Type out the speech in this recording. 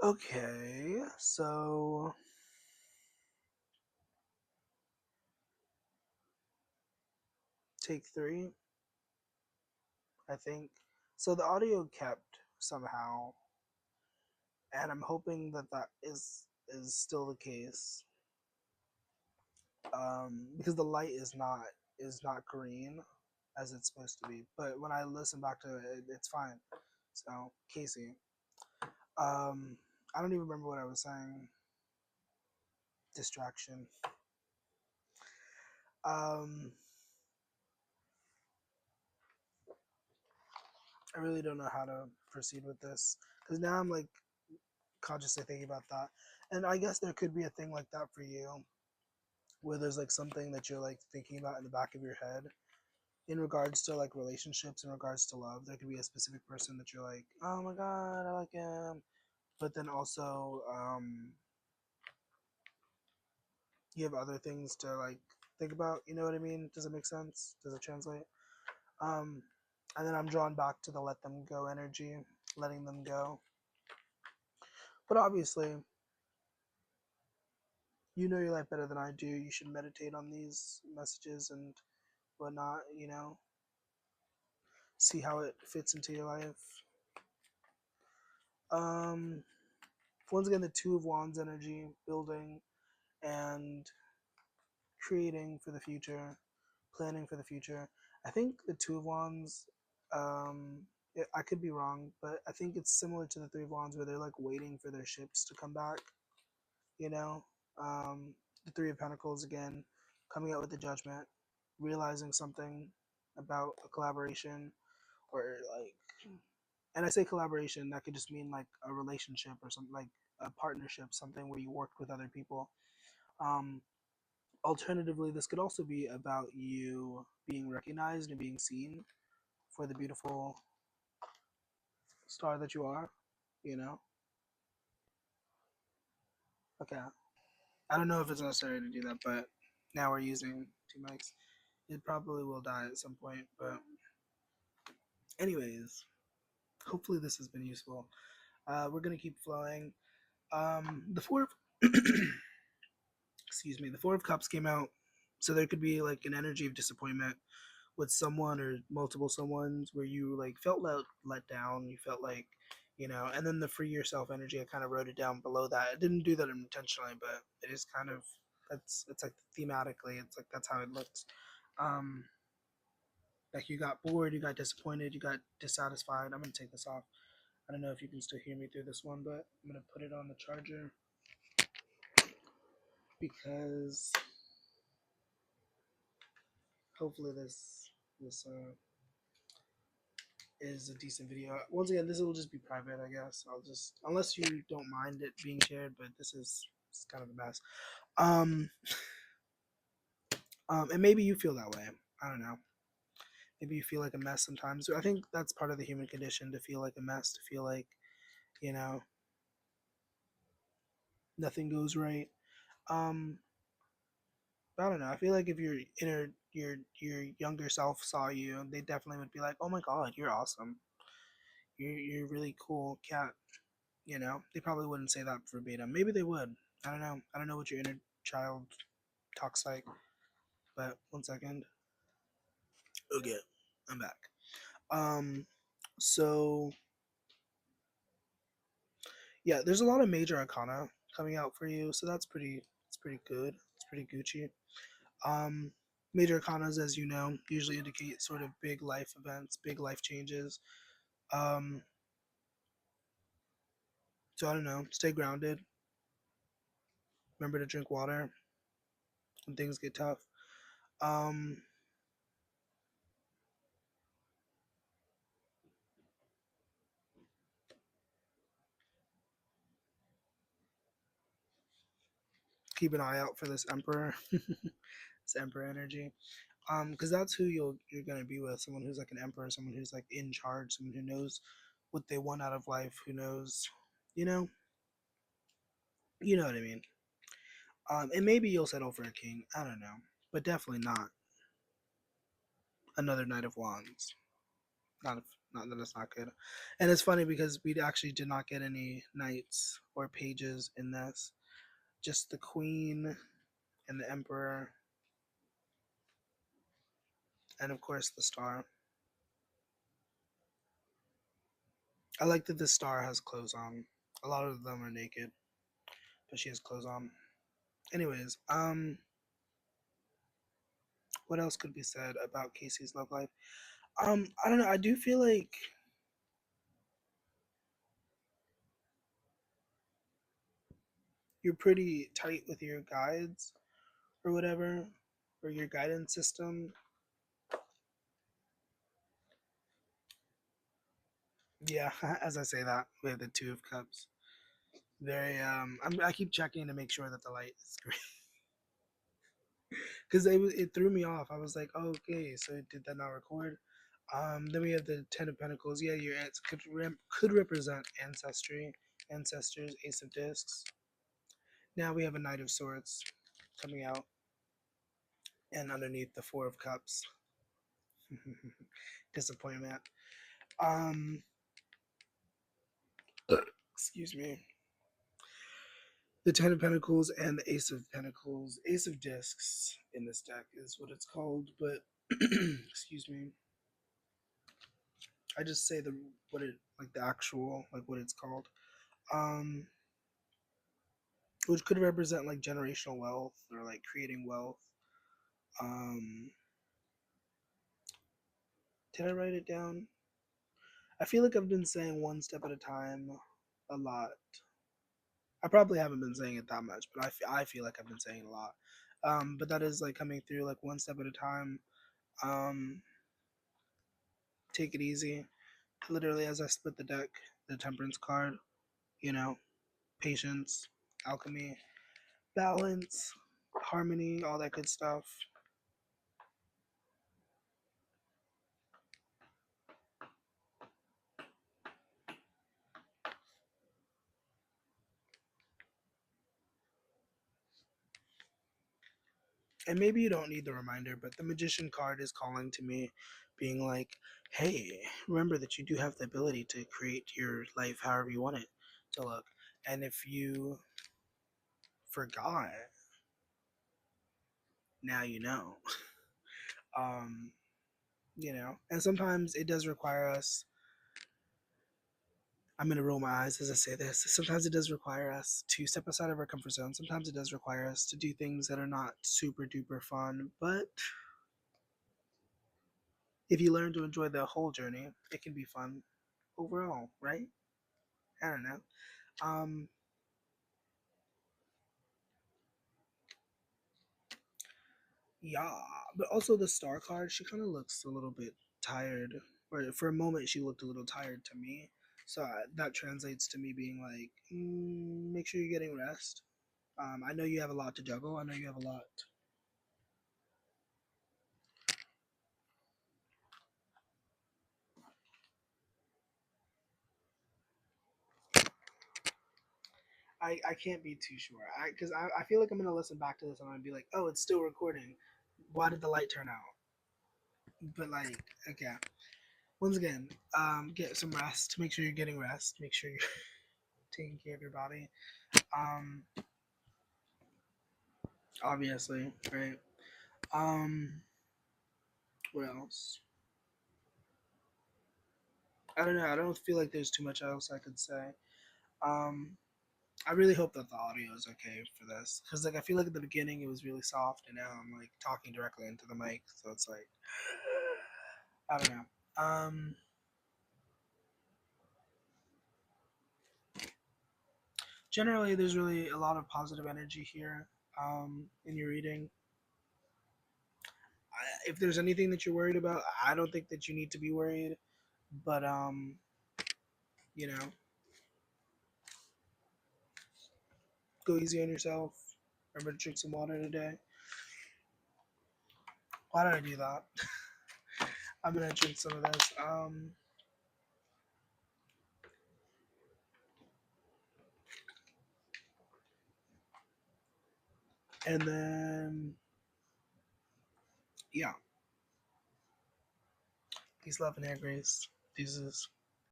Okay, so take three, I think. So the audio kept somehow, and I'm hoping that that is still the case. Because the light is not green as it's supposed to be. But when I listen back to it, it's fine. So Casey, um, I don't even remember what I was saying. Distraction. Um, I really don't know how to proceed with this because now I'm like consciously thinking about that, and I guess there could be a thing like that for you, where there's like something that you're like thinking about in the back of your head in regards to like relationships, in regards to love. There could be a specific person that you're like, oh my god, I like him, but then also you have other things to like think about. You know what I mean? Does it make sense? Does it translate? Um, and then I'm drawn back to the let them go energy, letting them go. But obviously, you know your life better than I do. You should meditate on these messages and whatnot. See how it fits into your life. Um, Once again, the Two of Wands energy, building and creating for the future, planning for the future. I think the Two of Wands, I could be wrong, but I think it's similar to the Three of Wands where they're like waiting for their ships to come back, you know? Um, the Three of Pentacles again, coming out with the Judgment, realizing something about a collaboration or like, and I say collaboration, that could just mean like a relationship or something like a partnership, something where you worked with other people. Um, Alternatively, this could also be about you being recognized and being seen for the beautiful star that you are, you know? Okay. I don't know if it's necessary to do that, but now we're using two mics. It probably will die at some point, but anyways, hopefully this has been useful. We're gonna keep flowing. The four of excuse me, the Four of Cups came out, so there could be like an energy of disappointment with someone or multiple someones where you like felt let down, you felt like, and then the free yourself energy, I kind of wrote it down below that. I didn't do that intentionally, but it is kind of, that's, it's like thematically, it's like that's how it looks. Um, like you got bored, you got disappointed, you got dissatisfied. I'm gonna take this off. I don't know if you can still hear me through this one, but I'm gonna put it on the charger because hopefully this is a decent video. Once again, this will just be private, I guess. I'll just, unless you don't mind it being shared, but this is it's kind of a mess. Um, and maybe you feel that way. I don't know. Maybe you feel like a mess sometimes. I think that's part of the human condition, to feel like a mess, to feel like, you know, nothing goes right. Um, I don't know. I feel like if your younger self saw you, they definitely would be like, "Oh my God, you're awesome. You're really cool, cat." They probably wouldn't say that verbatim. Maybe they would. I don't know. I don't know what your inner child talks like. But one second. Okay, I'm back. Um, so yeah, there's a lot of major arcana coming out for you, so that's pretty. It's pretty good. It's pretty Gucci. Um, Major arcanas, as you know, usually indicate sort of big life events, big life changes. Um, so I don't know. Stay grounded. Remember to drink water when things get tough. Um, Keep an eye out for this emperor, this emperor energy. Because that's who you're gonna be with, someone who's like an emperor, someone who's like in charge, someone who knows what they want out of life, who knows, you know, you know what I mean. And maybe you'll settle for a king. I don't know, but definitely not another Knight of Wands. Not if, Not that it's not good. And it's funny because we actually did not get any knights or pages in this. Just the queen and the emperor, and of course the star. I like that the star has clothes on. A lot of them are naked, but she has clothes on. Anyways, what else could be said about Casey's love life? I don't know. I do feel like you're pretty tight with your guides or whatever, or your guidance system. Yeah, as I say that, we have the Two of Cups. Very. I keep checking to make sure that the light is green because it threw me off. I was like, oh, okay, so did that not record? Then we have the Ten of Pentacles. Yeah, your ants could represent ancestors, Ace of Discs. Now we have a Knight of Swords coming out, and underneath the Four of Cups. Disappointment. Um, excuse me. The Ten of Pentacles and the Ace of Pentacles. Ace of Discs in this deck is what it's called, but excuse me. I just say the what it like the actual like what it's called. Um, which could represent like generational wealth or like creating wealth. Um, did I write it down? I feel like I've been saying one step at a time a lot. I probably haven't been saying it that much, but I feel like I've been saying it a lot. But that is like coming through like one step at a time. Um, take it easy. Literally, as I split the deck, the Temperance card, you know, patience, alchemy, balance, harmony, all that good stuff. And maybe you don't need the reminder, but the Magician card is calling to me, being like, hey, remember that you do have the ability to create your life however you want it to look. And if you forgot, now you know. um, and sometimes it does require us. I'm gonna roll my eyes as I say this. Sometimes it does require us to step outside of our comfort zone. Sometimes it does require us to do things that are not super duper fun, but if you learn to enjoy the whole journey, it can be fun overall, right? I don't know. Um, yeah, but also the star card, she kind of looks a little bit tired. Or for a moment, she looked a little tired to me. So that translates to me being like, make sure you're getting rest. I know you have a lot to juggle. I know you have a lot. I can't be too sure. I feel like I'm gonna listen back to this and I'm gonna be like, oh, it's still recording. Why did the light turn out? But like, okay. Once again, get some rest. Make sure you're getting rest. Make sure you're taking care of your body. Um, obviously, right? Um, what else? I don't know. I don't feel like there's too much else I could say. Um, I really hope that the audio is okay for this because like I feel like at the beginning it was really soft and now I'm like talking directly into the mic, so it's like I don't know. Generally, there's really a lot of positive energy here in your reading. If there's anything that you're worried about, I don't think that you need to be worried. But you know, go easy on yourself. Remember to drink some water today. Why did I do that? I'm gonna drink some of this. And then yeah, peace, love, and hair, grace. Deuces.